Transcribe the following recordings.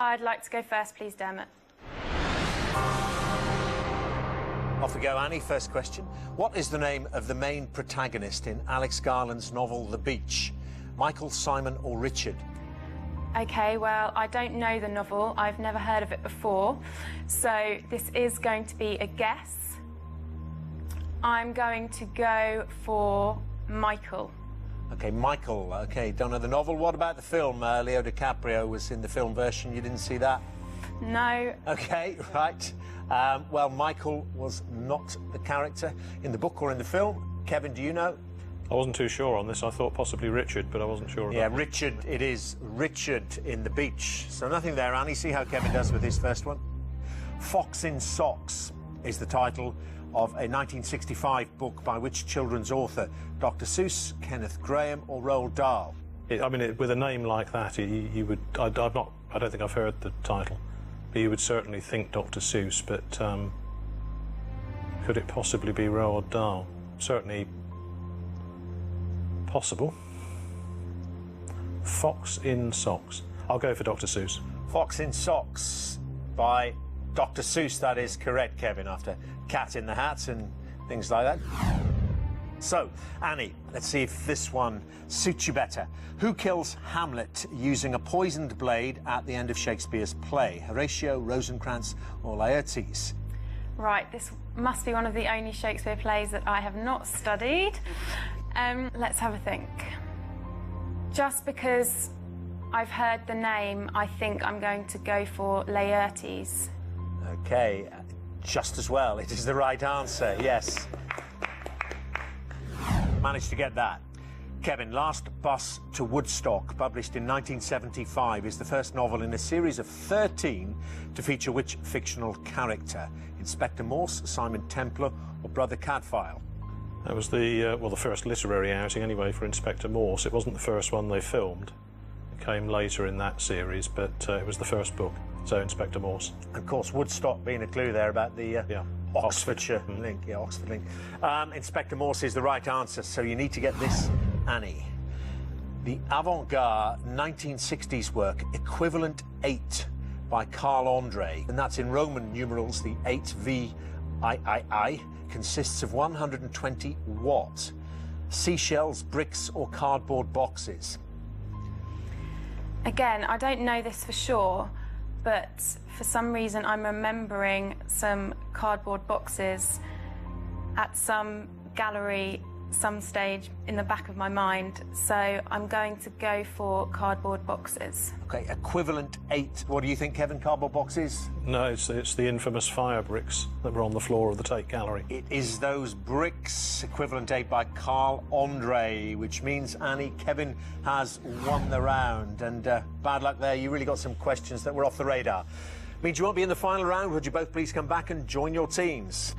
I'd like to go first, please, Dermot. Off we go, Annie. First question. What is the name of the main protagonist in Alex Garland's novel The Beach? Michael, Simon or Richard? OK, well, I don't know the novel. I've never heard of it before. So this is going to be a guess. I'm going to go for Michael. OK, Michael. OK, don't know the novel. What about the film? Leo DiCaprio was in the film version. You didn't see that? No. OK, right. Well, Michael was not the character in the book or in the film. Kevin, do you know? I wasn't too sure on this. I thought possibly Richard, but I wasn't sure about Yeah, Richard, it is Richard in The Beach. So nothing there, Annie. See how Kevin does with his first one. Fox in Socks is the title of a 1965 book by which children's author? Dr. Seuss, Kenneth Grahame or Roald Dahl? With a name like that, you would... I don't think I've heard the title, but you would certainly think Dr. Seuss, but could it possibly be Roald Dahl? Certainly possible. Fox in Socks. I'll go for Dr. Seuss. Fox in Socks by Dr. Seuss, that is correct, Kevin, after Cat in the Hat and things like that. So, Annie, let's see if this one suits you better. Who kills Hamlet using a poisoned blade at the end of Shakespeare's play? Horatio, Rosencrantz or Laertes? Right, this must be one of the only Shakespeare plays that I have not studied. Let's have a think. Just because I've heard the name, I think I'm going to go for Laertes. OK, just as well. It is the right answer, yes. Managed to get that. Kevin, Last Bus to Woodstock, published in 1975, is the first novel in a series of 13 to feature which fictional character? Inspector Morse, Simon Templar or Brother Cadfael? That was the first literary outing, anyway, for Inspector Morse. It wasn't the first one they filmed. It came later in that series, but it was the first book, so Inspector Morse. Of course, Woodstock being a clue there about the Oxfordshire link. Yeah, Oxford link. Inspector Morse is the right answer, so you need to get this, Annie. The avant-garde 1960s work, Equivalent 8, by Carl Andre, and that's in Roman numerals, the 8VIII, consists of 120 what? Seashells, bricks or cardboard boxes? Again, I don't know this for sure, but for some reason I'm remembering some cardboard boxes at some gallery, some stage in the back of my mind, so I'm going to go for cardboard boxes. OK, Equivalent 8. What do you think, Kevin? Cardboard boxes? No, it's the infamous fire bricks that were on the floor of the Tate Gallery. It is those bricks, Equivalent 8 by Carl Andre, which means, Annie, Kevin has won the round. And bad luck there, you really got some questions that were off the radar. Means you won't be in the final round. Would you both please come back and join your teams?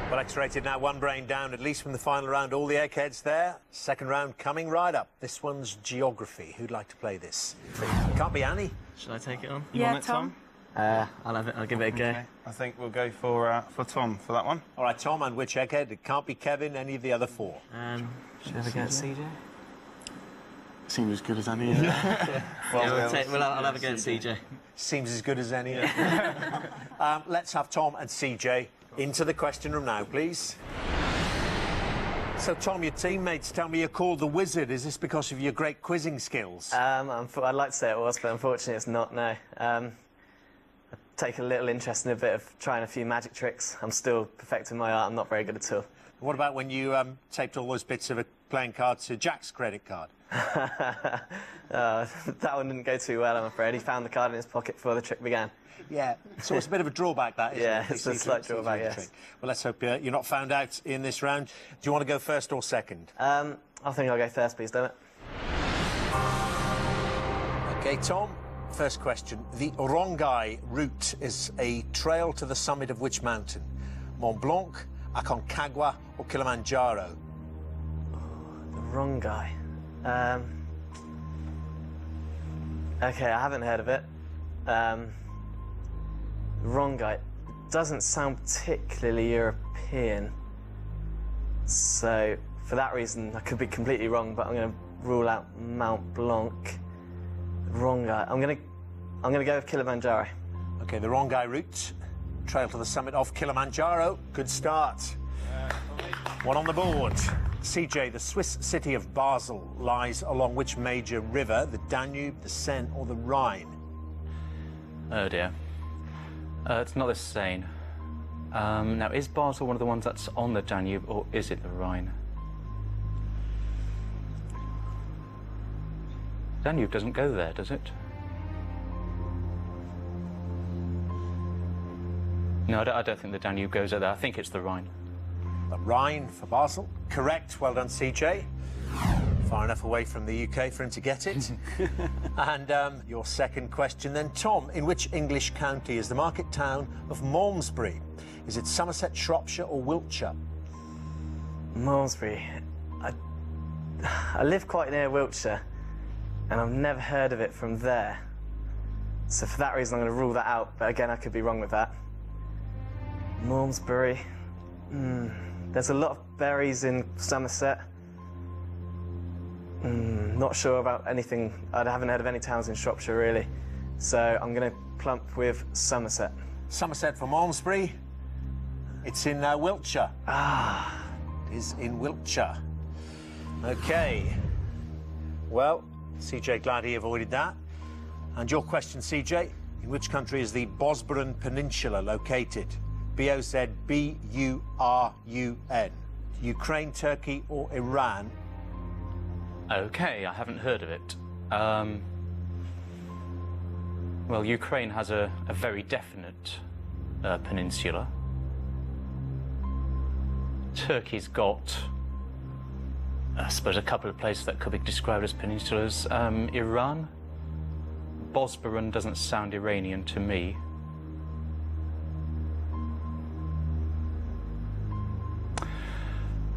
Well, X-rated now, one brain down, at least from the final round. All the eggheads there. Second round coming right up. This one's geography. Who'd like to play this? Can't be Annie. Should I take it on? You yeah, want it, Tom? I'll give it a go. Okay. I think we'll go for Tom for that one. All right, Tom, and which egghead? It can't be Kevin, any of the other four. Should I have a go at CJ? Seems as good as any. I'll have a go at CJ. Seems as good as any. Let's have Tom and CJ into the question room now, please. So, Tom, your teammates tell me you're called the Wizard. Is this because of your great quizzing skills? I'd like to say it was, but unfortunately it's not, no. I take a little interest in a bit of trying a few magic tricks. I'm still perfecting my art. I'm not very good at all. What about when you taped all those bits of a playing card to Jack's credit card? That one didn't go too well, I'm afraid. He found the card in his pocket before the trick began. Yeah, so it's a bit of a drawback, that, isn't it? Yeah, it's a slight drawback, yes. Well, let's hope you're not found out in this round. Do you want to go first or second? I think I'll go first, please, don't it? OK, Tom, first question. The Rongai route is a trail to the summit of which mountain? Mont Blanc, Aconcagua or Kilimanjaro? The Rongai. OK, I haven't heard of it. Rongai doesn't sound particularly European, so for that reason I could be completely wrong, but I'm going to rule out Mont Blanc. Rongai. I'm going to I'm going to go with Kilimanjaro. OK, the wrong guy route. Trail to the summit of Kilimanjaro. Good start. One on the board. CJ, the Swiss city of Basel lies along which major river? The Danube, the Seine or the Rhine? Oh dear. It's not the Seine. Now, is Basel one of the ones that's on the Danube, or is it the Rhine? Danube doesn't go there, does it? No, I don't think the Danube goes there. I think it's the Rhine. The Rhine for Basel. Correct. Well done, CJ. Far enough away from the UK for him to get it. And your second question then, Tom. In which English county is the market town of Malmesbury? Is it Somerset, Shropshire or Wiltshire? Malmesbury. I live quite near Wiltshire, and I've never heard of it from there. So for that reason, I'm going to rule that out. But again, I could be wrong with that. Malmesbury. There's a lot of berries in Somerset. Not sure about anything. I haven't heard of any towns in Shropshire, really. So I'm going to plump with Somerset. Somerset for Malmesbury. It's in Wiltshire. It is in Wiltshire. OK. Well, CJ, glad he avoided that. And your question, CJ, in which country is the Bosporan Peninsula located? B-O-Z-B-U-R-U-N. Ukraine, Turkey or Iran? OK, I haven't heard of it. Well, Ukraine has a very definite peninsula. Turkey's got, I suppose, a couple of places that could be described as peninsulas. Iran? Bosporan doesn't sound Iranian to me.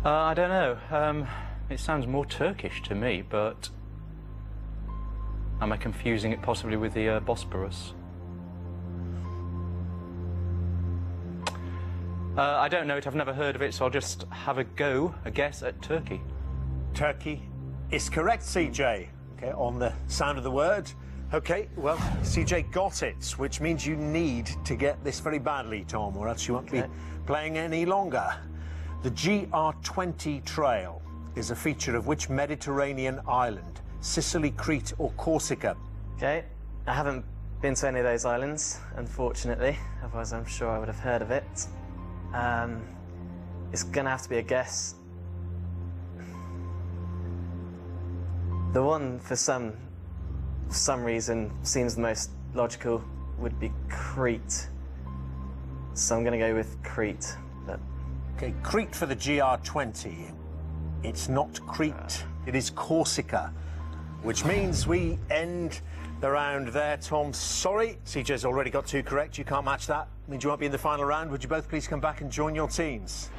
I don't know. It sounds more Turkish to me, but am I confusing it possibly with the Bosporus? I don't know it. I've never heard of it, so I'll just have a guess at Turkey. Turkey is correct, CJ. OK, on the sound of the word. OK, well, CJ got it, which means you need to get this very badly, Tom, or else you won't be playing any longer. The GR20 Trail is a feature of which Mediterranean island? Sicily, Crete or Corsica? OK, I haven't been to any of those islands, unfortunately. Otherwise, I'm sure I would have heard of it. It's going to have to be a guess. The one, for some reason, seems the most logical would be Crete. So I'm going to go with Crete. But... OK, Crete for the GR20. It's not Crete, it is Corsica, which means we end the round there, Tom. Sorry, CJ's already got 2 correct. You can't match that. Means you won't be in the final round. Would you both please come back and join your teams?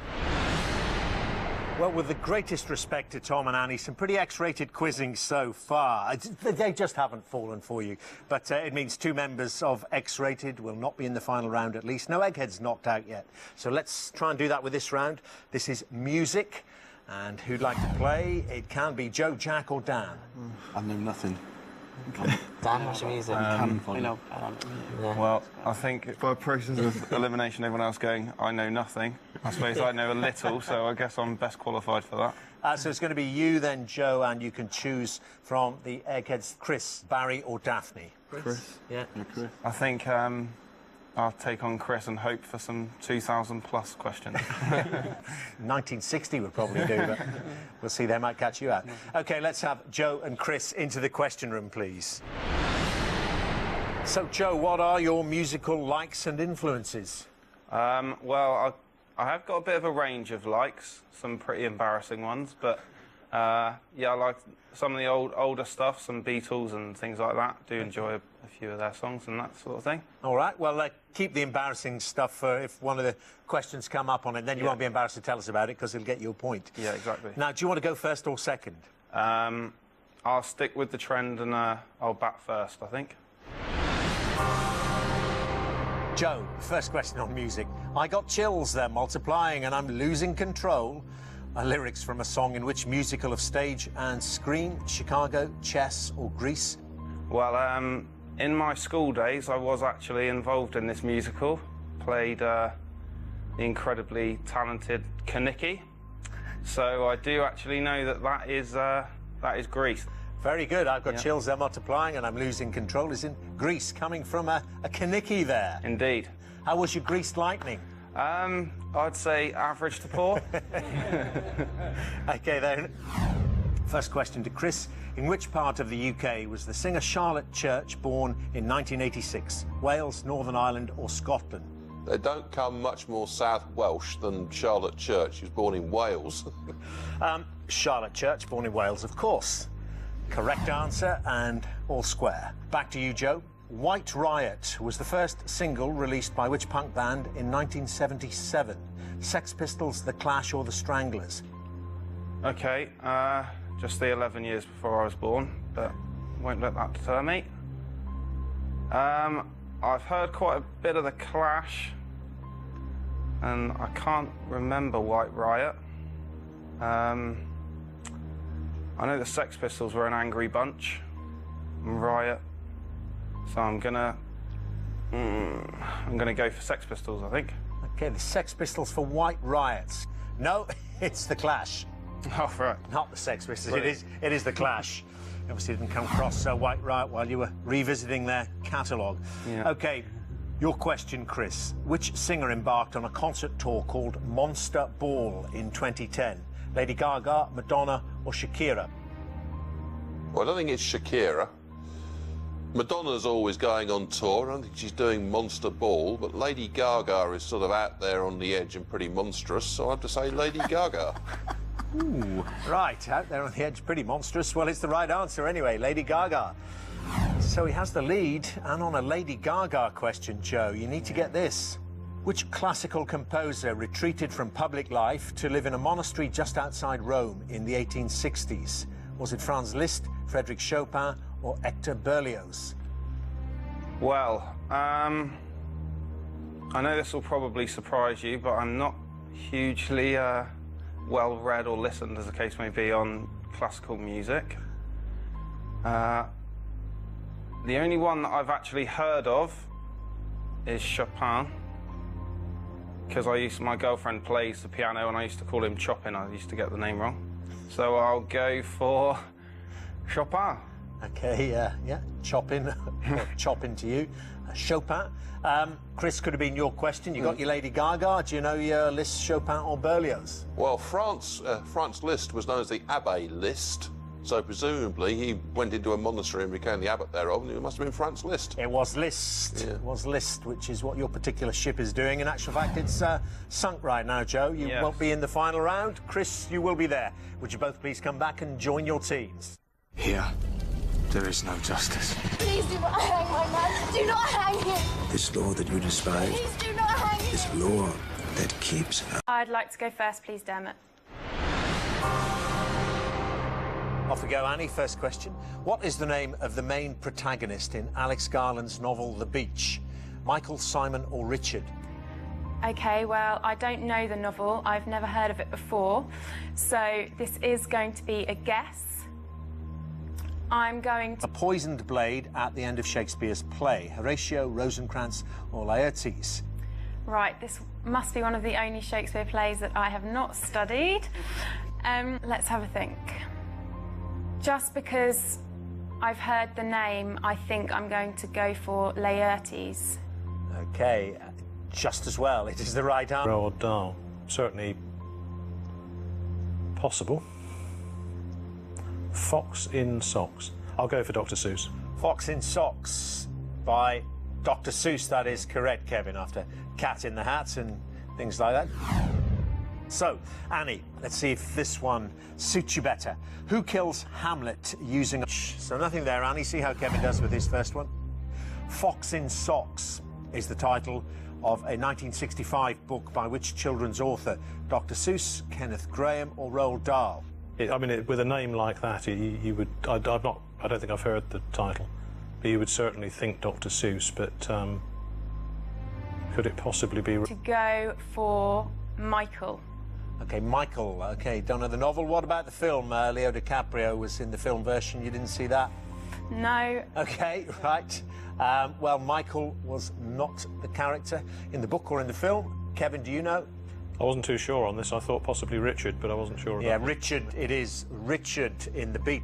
Well, with the greatest respect to Tom and Annie, some pretty X-rated quizzing so far. They just haven't fallen for you. But it means 2 members of X-rated will not be in the final round at least. No eggheads knocked out yet. So let's try and do that with this round. This is music. And who'd like to play? It can be Joe, Jack or Dan. I know nothing. Dan, what's your music? Well, I think by process of elimination, everyone else going, I know nothing. I suppose I know a little, so I guess I'm best qualified for that. So it's going to be you, then Joe, and you can choose from the eggheads, Chris, Barry or Daphne. Chris. Yeah. Chris. I think I'll take on Chris and hope for some 2,000+ questions. 1960 would probably do, but we'll see. They might catch you out. OK, let's have Joe and Chris into the question room, please. So, Joe, what are your musical likes and influences? Well, I have got a bit of a range of likes, some pretty embarrassing ones, but yeah, I like some of the older stuff, some Beatles and things like that. Do enjoy a few of their songs and that sort of thing. All right, well, keep the embarrassing stuff for if one of the questions come up on it, then you won't be embarrassed to tell us about it because it'll get you a point. Yeah, exactly. Now, do you want to go first or second? I'll stick with the trend and I'll bat first, I think. Joe, first question on music. I got chills, they're multiplying and I'm losing control. Are lyrics from a song in which musical of stage and screen? Chicago, Chess or Grease? Well, in my school days, I was actually involved in this musical. Played the incredibly talented Kaniki. So I do actually know that is Greece. Very good. I've got chills, they're multiplying, and I'm losing control. Is in Greece, coming from a Kaniki there. Indeed. How was your Grease lightning? I'd say average to poor. OK, then. First question to Chris. In which part of the UK was the singer Charlotte Church born in 1986? Wales, Northern Ireland or Scotland? They don't come much more South Welsh than Charlotte Church. She was born in Wales. Charlotte Church, born in Wales, of course. Correct answer, and all square. Back to you, Joe. White Riot was the first single released by which punk band in 1977? Sex Pistols, The Clash or The Stranglers? OK, just the 11 years before I was born, but won't let that deter me. I've heard quite a bit of The Clash, and I can't remember White Riot. I know the Sex Pistols were an angry bunch, and Riot, so I'm gonna go for Sex Pistols, I think. OK, the Sex Pistols for White Riots. No, it's The Clash. Oh, right. Not the Sex Pistols. Brilliant. It is The Clash. Obviously didn't come across White Riot while you were revisiting their catalogue. Yeah. OK, your question, Chris. Which singer embarked on a concert tour called Monster Ball in 2010? Lady Gaga, Madonna or Shakira? Well, I don't think it's Shakira. Madonna's always going on tour. I don't think she's doing Monster Ball, but Lady Gaga is sort of out there on the edge and pretty monstrous, so I have to say Lady Gaga. Ooh, right, out there on the edge, pretty monstrous. Well, it's the right answer anyway, Lady Gaga. So he has the lead, and on a Lady Gaga question, Joe, you need to get this. Which classical composer retreated from public life to live in a monastery just outside Rome in the 1860s? Was it Franz Liszt, Frédéric Chopin or Hector Berlioz? Well, I know this will probably surprise you, but I'm not hugely well read or listened, as the case may be, on classical music. The only one that I've actually heard of is Chopin, because my girlfriend plays the piano and I used to call him Chopin. I used to get the name wrong. So I'll go for Chopin. OK, yeah, chopping, or chopping to you. Chopin. Chris, could have been your question. You got your Lady Gaga. Do you know your Liszt, Chopin or Berlioz? Well, Franz Liszt was known as the Abbé Liszt, so presumably he went into a monastery and became the abbot thereof, and it must have been Franz Liszt. It was Liszt. Yeah. It was Liszt, which is what your particular ship is doing. In actual fact, it's sunk right now, Joe. You won't be in the final round. Chris, you will be there. Would you both please come back and join your teams? Here, there is no justice. Please do not hang my man. Do not hang him. This law that you despise Please do not hang him. is a law that keeps her. I'd like to go first, please, Dermot. Off we go, Annie. First question. What is the name of the main protagonist in Alex Garland's novel The Beach? Michael, Simon or Richard? OK, well, I don't know the novel. I've never heard of it before. So this is going to be a guess. I'm going to... A poisoned blade at the end of Shakespeare's play. Horatio, Rosencrantz or Laertes? Right, this must be one of the only Shakespeare plays that I have not studied. Let's have a think. Just because I've heard the name, I think I'm going to go for Laertes. OK, just as well. It is the right answer. Roald Dahl. Certainly possible. Fox in Socks. I'll go for Dr. Seuss. Fox in Socks by Dr. Seuss, that is correct, Kevin, after Cat in the Hat and things like that. So, Annie, let's see if this one suits you better. Who kills Hamlet using a... So nothing there, Annie. See how Kevin does with his first one. Fox in Socks is the title of a 1965 book by which children's author? Dr. Seuss, Kenneth Grahame or Roald Dahl? With a name like that, you would... I don't think I've heard the title, but you would certainly think Dr. Seuss, but could it possibly be... To go for Michael. OK, Michael. OK, don't know the novel. What about the film? Leo DiCaprio was in the film version. You didn't see that? No. Okay, right. Well, Michael was not the character in the book or in the film. Kevin, do you know? I wasn't too sure on this. I thought possibly Richard, but I wasn't sure about Yeah, Richard. It is Richard in the Beat.